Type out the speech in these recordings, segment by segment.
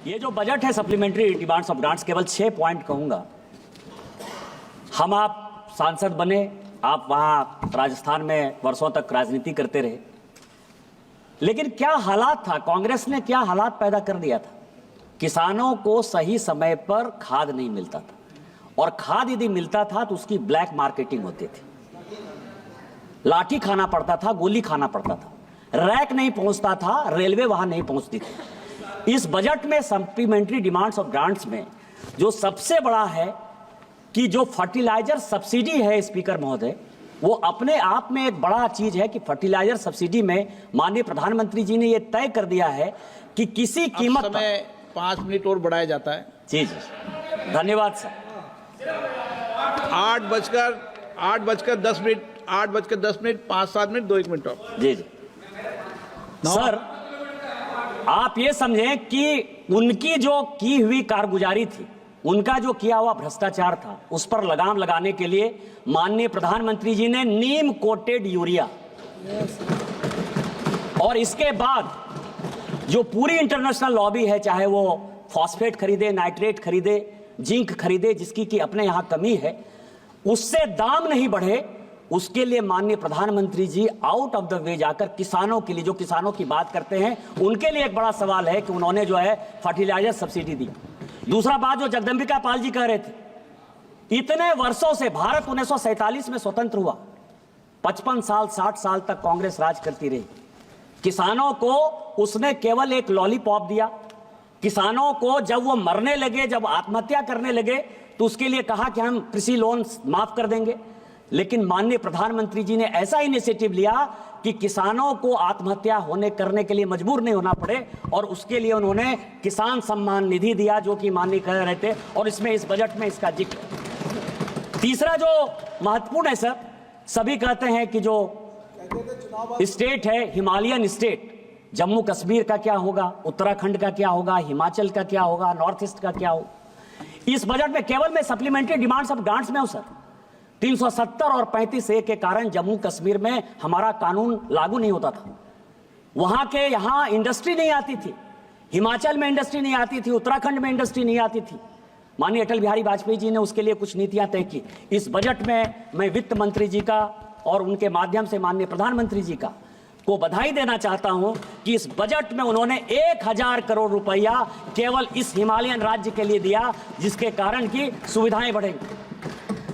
ये जो बजट है सप्लीमेंट्री डिमांड्स ऑफ ग्रांट्स, केवल 6 पॉइंट कहूंगा। हम आप सांसद बने, आप वहां राजस्थान में वर्षों तक राजनीति करते रहे, लेकिन क्या हालात था, कांग्रेस ने क्या हालात पैदा कर दिया था। किसानों को सही समय पर खाद नहीं मिलता था, और खाद यदि मिलता था तो उसकी ब्लैक मार्केटिंग होती थी। लाठी खाना पड़ता था, गोली खाना पड़ता था, रैक नहीं पहुंचता था, रेलवे वहां नहीं पहुंचती थी। इस बजट में सप्लीमेंट्री डिमांड्स ऑफ ग्रांट्स में जो सबसे बड़ा है कि जो फर्टिलाइजर सब्सिडी है स्पीकर महोदय, वो अपने आप में एक बड़ा चीज है कि फर्टिलाइजर सब्सिडी में माननीय प्रधानमंत्री जी ने ये तय कर दिया है कि किसी कीमत समय 5 मिनट और बढ़ाया जाता है। जी जी, धन्यवाद सर। 8:10 8:10 5-7 मिनट 2-1 मिनट और। जी जी सर, आप ये समझें कि उनकी जो की हुई कारगुजारी थी, उनका जो किया हुआ भ्रष्टाचार था, उस पर लगाम लगाने के लिए माननीय प्रधानमंत्री जी ने नीम कोटेड यूरिया, और इसके बाद जो पूरी इंटरनेशनल लॉबी है, चाहे वो फॉस्फेट खरीदे, नाइट्रेट खरीदे, जिंक खरीदे, जिसकी कि अपने यहां कमी है, उससे दाम नहीं बढ़े, उसके लिए माननीय प्रधानमंत्री जी आउट ऑफ द वे जाकर किसानों के लिए, जो किसानों की बात करते हैं, उनके लिए एक बड़ा सवाल है कि उन्होंने जो है फर्टिलाइजर सब्सिडी दी। दूसरा बात जो जगदंबिका पाल जी कह रहे थे, इतने वर्षों से भारत 1947 में स्वतंत्र हुआ, 55 साल 60 साल तक कांग्रेस राज करती रही। किसानों को उसने केवल एक लॉलीपॉप दिया। किसानों को जब वो मरने लगे, जब आत्महत्या करने लगे, तो उसके लिए कहा कि हम कृषि लोन माफ कर देंगे। लेकिन माननीय प्रधानमंत्री जी ने ऐसा इनिशिएटिव लिया कि किसानों को आत्महत्या करने के लिए मजबूर नहीं होना पड़े, और उसके लिए उन्होंने किसान सम्मान निधि दिया, जो कि माननीय कह रहे थे, और इसमें इस बजट में इसका जिक्र। तीसरा जो महत्वपूर्ण है सर, सभी कहते हैं कि जो स्टेट है हिमालयन स्टेट, जम्मू कश्मीर का क्या होगा, उत्तराखंड का क्या होगा, हिमाचल का क्या होगा, नॉर्थ ईस्ट का क्या होगा। इस बजट में केवल मैं सप्लीमेंट्री डिमांड्स ऑफ ग्रांट्स में हूं सर। 370 और 35A के कारण जम्मू कश्मीर में हमारा कानून लागू नहीं होता था। वहां के यहां इंडस्ट्री नहीं आती थी, हिमाचल में इंडस्ट्री नहीं आती थी, उत्तराखंड में इंडस्ट्री नहीं आती थी। माननीय अटल बिहारी वाजपेयी जी ने उसके लिए कुछ नीतियां तय की। इस बजट में मैं वित्त मंत्री जी का और उनके माध्यम से माननीय प्रधानमंत्री जी का को बधाई देना चाहता हूं कि इस बजट में उन्होंने 1000 करोड़ रुपया केवल इस हिमालयन राज्य के लिए दिया, जिसके कारण की सुविधाएं बढ़ेंगी।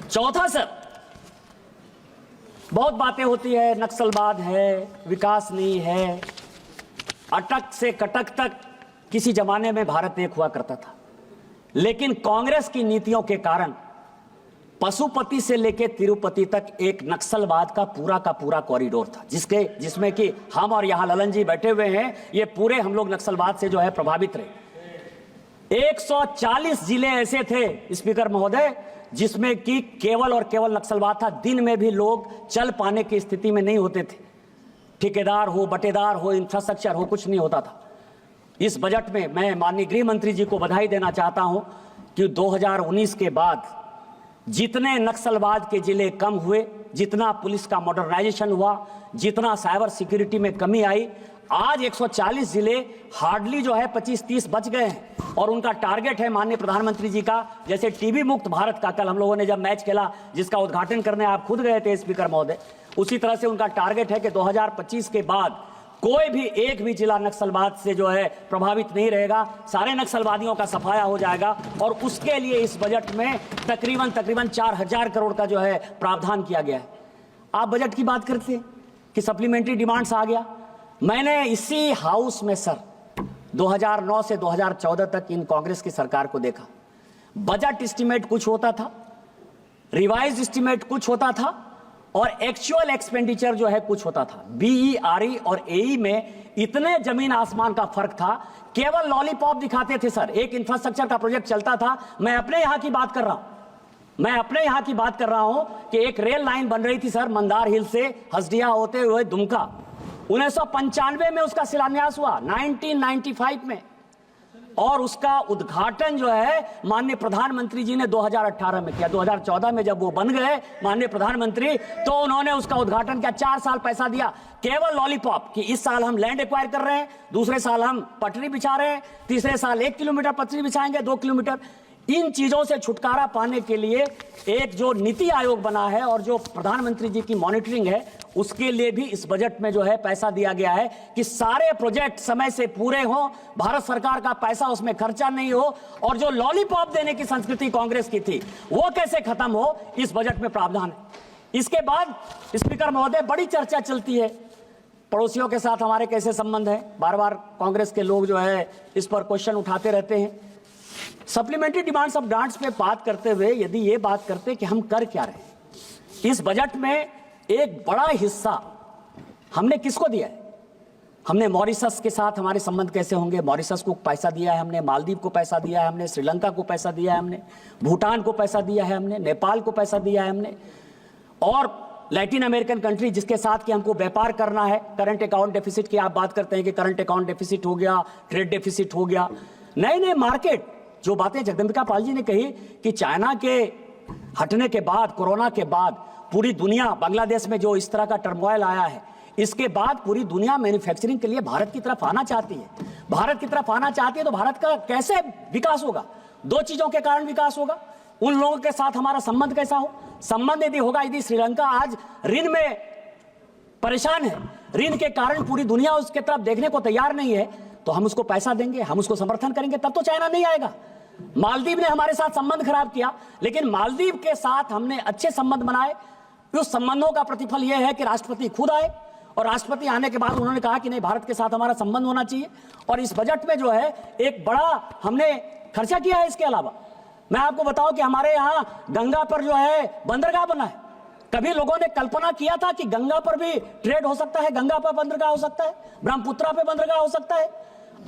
चौथा सर, बहुत बातें होती है, नक्सलवाद है, विकास नहीं है, अटक से कटक तक किसी जमाने में भारत एक हुआ करता था, लेकिन कांग्रेस की नीतियों के कारण पशुपति से लेकर तिरुपति तक एक नक्सलवाद का पूरा कॉरिडोर था, जिसमें कि हम और यहां ललन जी बैठे हुए हैं, ये पूरे हम लोग नक्सलवाद से जो है प्रभावित रहे। 140 जिले ऐसे थे स्पीकर महोदय, जिसमें कि केवल और केवल नक्सलवाद था। दिन में भी लोग चल पाने की स्थिति में नहीं होते थे, ठेकेदार हो, बटेदार हो, इंफ्रास्ट्रक्चर हो, कुछ नहीं होता था। इस बजट में मैं माननीय गृह मंत्री जी को बधाई देना चाहता हूं कि 2019 के बाद जितने नक्सलवाद के जिले कम हुए, जितना पुलिस का मॉडर्नाइजेशन हुआ, जितना साइबर सिक्योरिटी में कमी आई, आज 140 जिले हार्डली जो है 25-30 बच गए हैं, और उनका टारगेट है माननीय प्रधानमंत्री जी का, जैसे टीबी मुक्त भारत का कल हम लोगों ने जब मैच खेला, जिसका उद्घाटन करने आप खुद गए थे स्पीकर महोदय, उसी तरह से उनका टारगेट है कि 2025 के बाद कोई भी एक भी जिला नक्सलवाद से जो है प्रभावित नहीं रहेगा, सारे नक्सलवादियों का सफाया हो जाएगा, और उसके लिए इस बजट में तकरीबन 4000 करोड़ का जो है प्रावधान किया गया है। आप बजट की बात करते हैं कि सप्लीमेंट्री डिमांड्स आ गया। मैंने इसी हाउस में सर 2009 से 2014 तक इन कांग्रेस की सरकार को देखा। बजट एस्टीमेट कुछ होता था, रिवाइज एस्टीमेट कुछ होता था, और एक्चुअल एक्सपेंडिचर जो है कुछ होता था। BERE और AE में इतने जमीन आसमान का फर्क था, केवल लॉलीपॉप दिखाते थे सर। एक इंफ्रास्ट्रक्चर का प्रोजेक्ट चलता था, मैं अपने यहां की बात कर रहा हूं, कि एक रेल लाइन बन रही थी सर, मंदार हिल से हसदिया होते हुए दुमका। 1995 में उसका शिलान्यास हुआ, 1995 में। और उसका उद्घाटन जो है माननीय प्रधानमंत्री जी ने 2018 में किया। 2014 में जब वो बन गए माननीय प्रधानमंत्री, तो उन्होंने उसका उद्घाटन किया। 4 साल पैसा दिया केवल लॉलीपॉप कि इस साल हम लैंड एक्वायर कर रहे हैं, दूसरे साल हम पटरी बिछा रहे हैं, तीसरे साल 1 किलोमीटर पटरी बिछाएंगे, 2 किलोमीटर। इन चीजों से छुटकारा पाने के लिए एक जो नीति आयोग बना है और जो प्रधानमंत्री जी की मॉनिटरिंग है, उसके लिए भी इस बजट में जो है पैसा दिया गया है कि सारे प्रोजेक्ट समय से पूरे हों, भारत सरकार का पैसा उसमें खर्चा नहीं हो, और जो लॉलीपॉप देने की संस्कृति कांग्रेस की थी वो कैसे खत्म हो, इस बजट में प्रावधान है। इसके बाद स्पीकर महोदय, बड़ी चर्चा चलती है पड़ोसियों के साथ हमारे कैसे संबंध हैं। बार बार कांग्रेस के लोग जो है इस पर क्वेश्चन उठाते रहते हैं। सप्लीमेंट्री डिमांड्स ऑफ ग्रांट्स पे बात करते हुए यदि ये बात करते कि हम कर क्या रहे हैं, इस बजट में एक बड़ा हिस्सा हमने किसको दिया है? हमने मॉरिशस के साथ हमारे संबंध कैसे होंगे, मॉरिशस को पैसा दिया है हमने, मालदीव को पैसा दिया है हमने, श्रीलंका को पैसा दिया है हमने, भूटान को पैसा दिया है हमने, नेपाल को पैसा दिया है हमने, और लैटिन अमेरिकन कंट्री जिसके साथ कि हमको व्यापार करना है। करंट अकाउंट डेफिसिट की आप बात करते हैं कि करंट अकाउंट डेफिसिट हो गया, ट्रेड डेफिसिट हो गया, नए नए मार्केट। जो बातें जगदम्बिका पाल जी ने कही कि चाइना के हटने के बाद, कोरोना के बाद पूरी दुनिया, बांग्लादेश में जो इस तरह का टर्मोइल आया है, इसके बाद पूरी दुनिया मैन्युफैक्चरिंग के लिए भारत की तरफ आना चाहती है। भारत की तरफ आना चाहती है तो भारत का कैसे विकास होगा? 2 चीजों के कारण विकास होगा। उन लोगों के साथ हमारा संबंध कैसा हो? संबंध यदि होगा, यदि श्रीलंका आज ऋण में परेशान है, ऋण के कारण पूरी दुनिया उसके तरफ देखने को तैयार नहीं है, तो हम उसको पैसा देंगे, हम उसको समर्थन करेंगे, तब तो चाइना नहीं आएगा। मालदीव ने हमारे साथ संबंध खराब किया, लेकिन मालदीव के साथ हमने अच्छे संबंध बनाए। उस संबंधों का प्रतिफल यह है कि राष्ट्रपति खुद आए, और राष्ट्रपति आने के बाद उन्होंने कहा कि नहीं, भारत के साथ हमारा संबंध होना चाहिए। और इस बजट में जो है एक बड़ा हमने खर्चा किया है। इसके अलावा मैं आपको बताऊं कि हमारे यहां गंगा पर जो है बंदरगाह बना है। कभी लोगों ने कल्पना किया था कि गंगा पर भी ट्रेड हो सकता है, गंगा पर बंदरगाह हो सकता है, ब्रह्मपुत्रा पे बंदरगाह हो सकता है।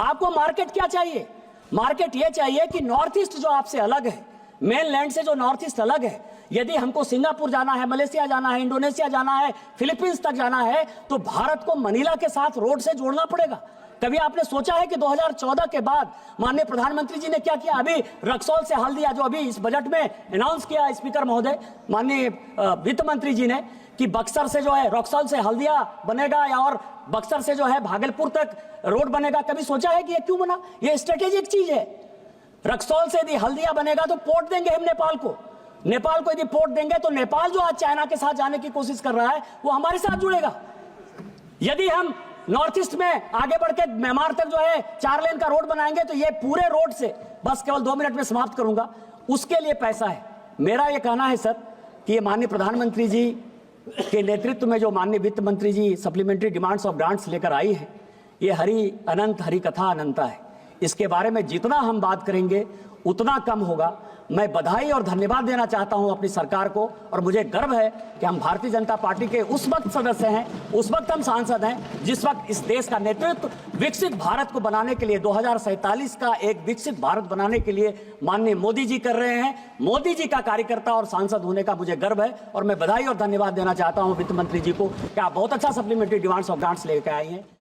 आपको मार्केट क्या चाहिए? मार्केट ये चाहिए कि नॉर्थ ईस्ट जो आपसे अलग है, मेन लैंड से जो नॉर्थ ईस्ट अलग है, यदि हमको सिंगापुर जाना है, मलेशिया जाना है, इंडोनेशिया जाना है, फिलीपींस तक जाना है, तो भारत को मनीला के साथ रोड से जोड़ना पड़ेगा। कभी आपने सोचा है कि 2014 के बाद माननीय प्रधानमंत्री जी ने क्या किया? अभी रक्सौल से हल्दिया, जो अभी इस बजट में अनाउंस किया स्पीकर महोदय, माननीय वित्त मंत्री जी ने, कि बक्सर से जो है रक्सौल से हल्दिया बनेगा, या और बक्सर से जो है भागलपुर तक रोड बनेगा। कभी सोचा है कि ये क्यों बना? ये स्ट्रेटेजिक चीज है। रक्सौल से यदि हल्दिया बनेगा तो पोर्ट देंगे हम नेपाल को, नेपाल को यदि पोर्ट देंगे तो नेपाल जो आज चाइना के साथ जाने की कोशिश कर रहा है वो हमारे साथ जुड़ेगा। यदि हम नॉर्थ ईस्ट में आगे बढ़ के म्यांमार तक जो है 4 लेन का रोड बनाएंगे तो ये पूरे रोड से, बस केवल 2 मिनट में समाप्त करूंगा, उसके लिए पैसा है। मेरा ये कहना है सर कि ये माननीय प्रधानमंत्री जी के नेतृत्व में जो माननीय वित्त मंत्री जी सप्लीमेंट्री डिमांड्स ऑफ ग्रांट्स लेकर आई है, ये हरि अनंत, हरि कथा अनंता है। इसके बारे में जितना हम बात करेंगे उतना कम होगा। मैं बधाई और धन्यवाद देना चाहता हूं अपनी सरकार को, और मुझे गर्व है कि हम भारतीय जनता पार्टी के उस वक्त सदस्य हैं, उस वक्त हम सांसद हैं जिस वक्त इस देश का नेतृत्व विकसित भारत को बनाने के लिए, 2047 का एक विकसित भारत बनाने के लिए माननीय मोदी जी कर रहे हैं। मोदी जी का कार्यकर्ता और सांसद होने का मुझे गर्व है, और मैं बधाई और धन्यवाद देना चाहता हूं वित्त मंत्री जी को कि आप बहुत अच्छा सप्लीमेंट्री डिमांड्स ऑफ ग्रांट्स लेकर आए हैं।